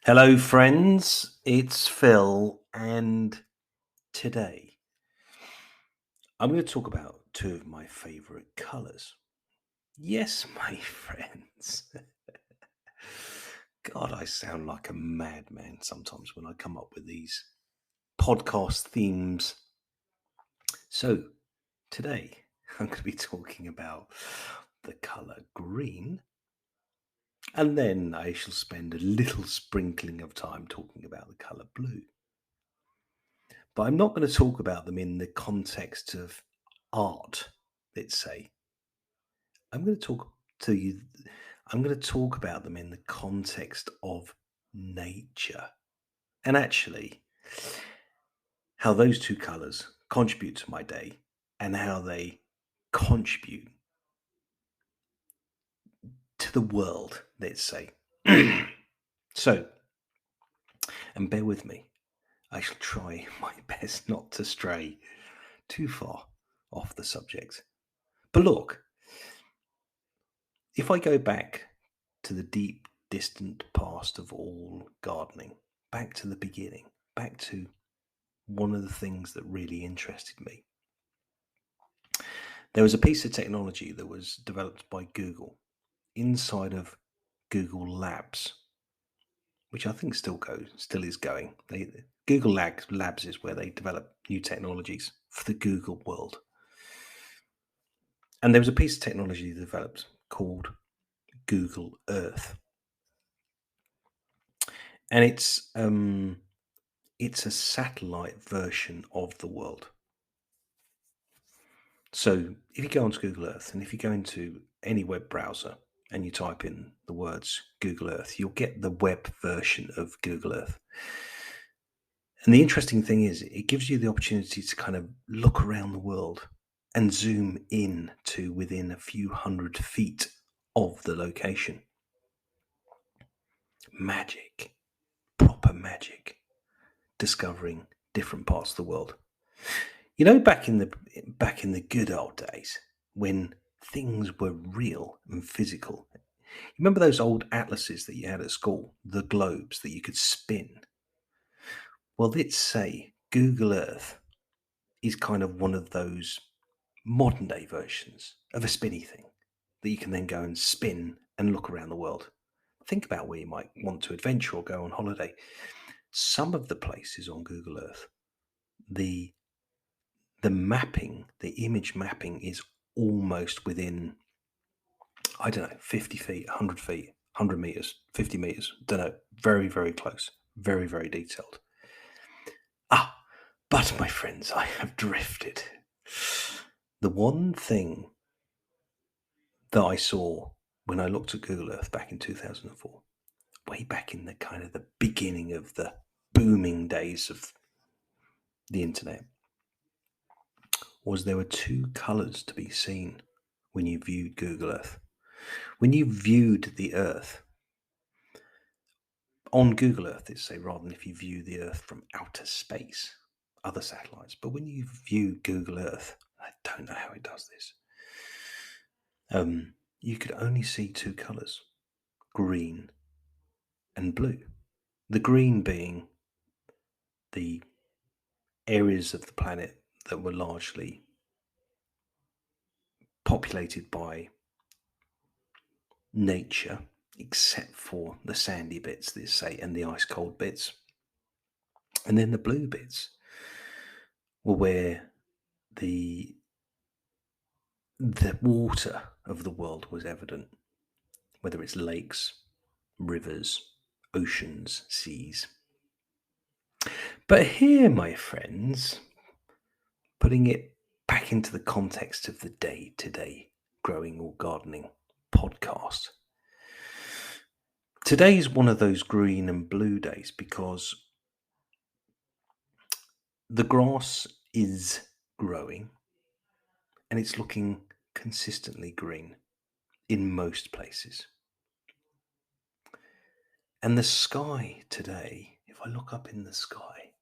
Hello, friends. It's Phil, and today I'm going to talk about two of my favorite colors. Yes, my friends. God, I sound like a madman sometimes when I come up with these podcast themes. So, today I'm going to be talking about the color green, and then I shall spend a little sprinkling of time talking about the color blue. But I'm not going to talk about them in the context of art, let's say. I'm going to talk to you, I'm going to talk about them in the context of nature. And actually, how those two colours contribute to my day and how they contribute to the world, let's say. So, and bear with me, I shall try my best not to stray too far off the subject. But look, if I go back to the deep, distant past of all gardening, back to the beginning, back to one of the things that really interested me, there was a piece of technology that was developed by Google inside of Google Labs, which I think still is going. Google Labs is where they develop new technologies for the Google world. And there was a piece of technology developed called Google Earth. And it's a satellite version of the world. So if you go onto Google Earth and if you go into any web browser and you type in the words Google Earth, you'll get the web version of Google Earth. And the interesting thing is it gives you the opportunity to kind of look around the world and zoom in to within a few hundred feet of the location. Magic, proper magic, discovering different parts of the world. You know, back in the good old days when things were real and physical. You remember those old atlases that you had at school, the globes that you could spin? Well, let's say Google Earth is kind of one of those modern day versions of a spinny thing that you can then go and spin and look around the world. Think about where you might want to adventure or go on holiday. Some of the places on Google Earth, the mapping, the image mapping is almost within, I don't know, 50 feet, 100 feet, 100 meters, 50 meters, don't know, very, very close, very, very detailed. But my friends, I have drifted. The one thing that I saw when I looked at Google Earth back in 2004, way back in the kind of the beginning of the booming days of the internet, was there were two colors to be seen when you viewed Google Earth. When you viewed the Earth on Google Earth, let's say, rather than if you view the Earth from outer space, other satellites, but when you view Google Earth, I don't know how it does this, you could only see two colors, green and blue. The green being the areas of the planet that were largely populated by nature, except for the sandy bits, let's say, and the ice cold bits. And then the blue bits were where the water of the world was evident, whether it's lakes, rivers, oceans, seas. But here, my friends, putting it back into the context of the day-to-day growing or gardening podcast, today is one of those green and blue days because the grass is growing and it's looking consistently green in most places. And the sky today, if I look up in the sky,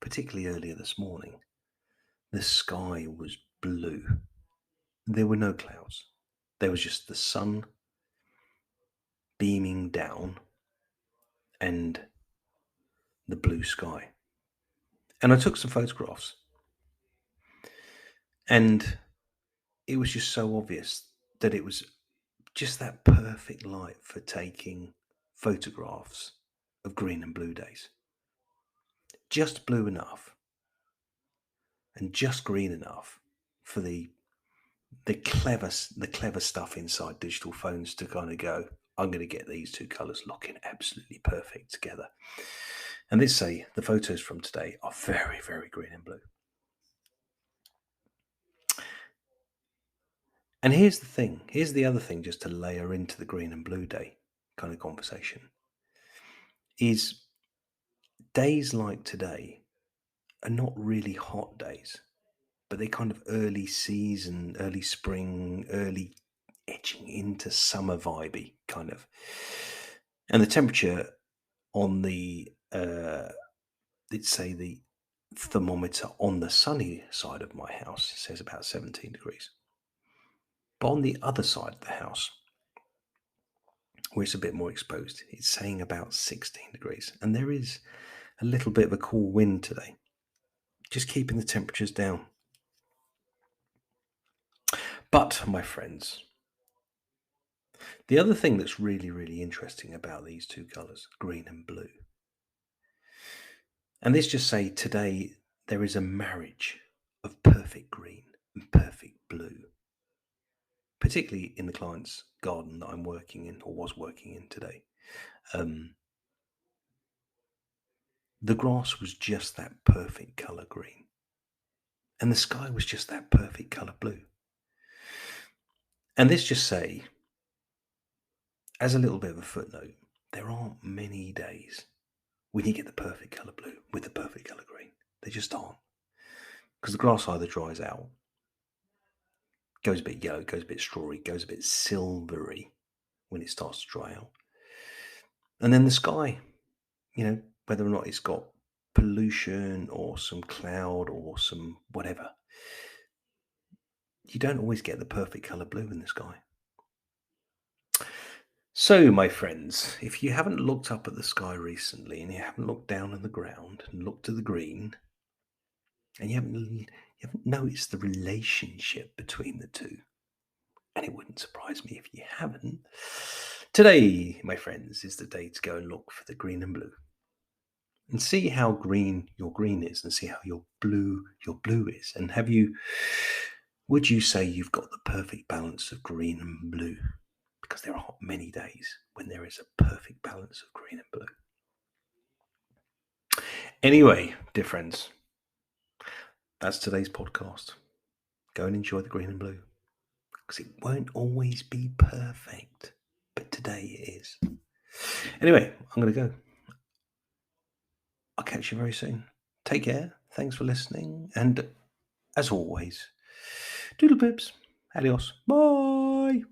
particularly earlier this morning, the sky was blue. There were no clouds. There was just the sun beaming down and the blue sky. And I took some photographs. And it was just so obvious that it was just that perfect light for taking photographs of green and blue days. Just blue enough and just green enough for the clever stuff inside digital phones to kind of go, I'm going to get these two colours looking absolutely perfect together. And let's say the photos from today are very, very green and blue. And here's the thing, here's the other thing, just to layer into the green and blue day kind of conversation, is days like today are not really hot days, but they're kind of early season, early spring, early edging into summer vibey kind of. And the temperature on the, let's say the thermometer on the sunny side of my house says about 17 degrees. But on the other side of the house, where it's a bit more exposed, it's saying about 16 degrees. And there is a little bit of a cool wind today, just keeping the temperatures down. But, my friends, the other thing that's really, really interesting about these two colours, green and blue, and let's just say today there is a marriage of perfect green and perfect blue, particularly in the client's garden that I'm working in, or was working in today. The grass was just that perfect colour green, and the sky was just that perfect colour blue. And let's just say, as a little bit of a footnote, there aren't many days when you get the perfect colour blue with the perfect colour green. They just aren't. Because the grass either dries out, goes a bit yellow, goes a bit strawy, goes a bit silvery when it starts to dry out. And then the sky, whether or not it's got pollution or some cloud or some whatever, you don't always get the perfect colour blue in the sky. So, my friends, if you haven't looked up at the sky recently and you haven't looked down on the ground and looked to the green, and you haven't noticed the relationship between the two, and it wouldn't surprise me if you haven't, today, my friends, is the day to go and look for the green and blue. And see how green your green is, and see how your blue is. And would you say you've got the perfect balance of green and blue? Because there are many days when there is a perfect balance of green and blue. Anyway, dear friends, that's today's podcast. Go and enjoy the green and blue, because it won't always be perfect, but today it is. Anyway, I'm going to go. I'll catch you very soon. Take care. Thanks for listening. And as always, doodle pips. Adios. Bye.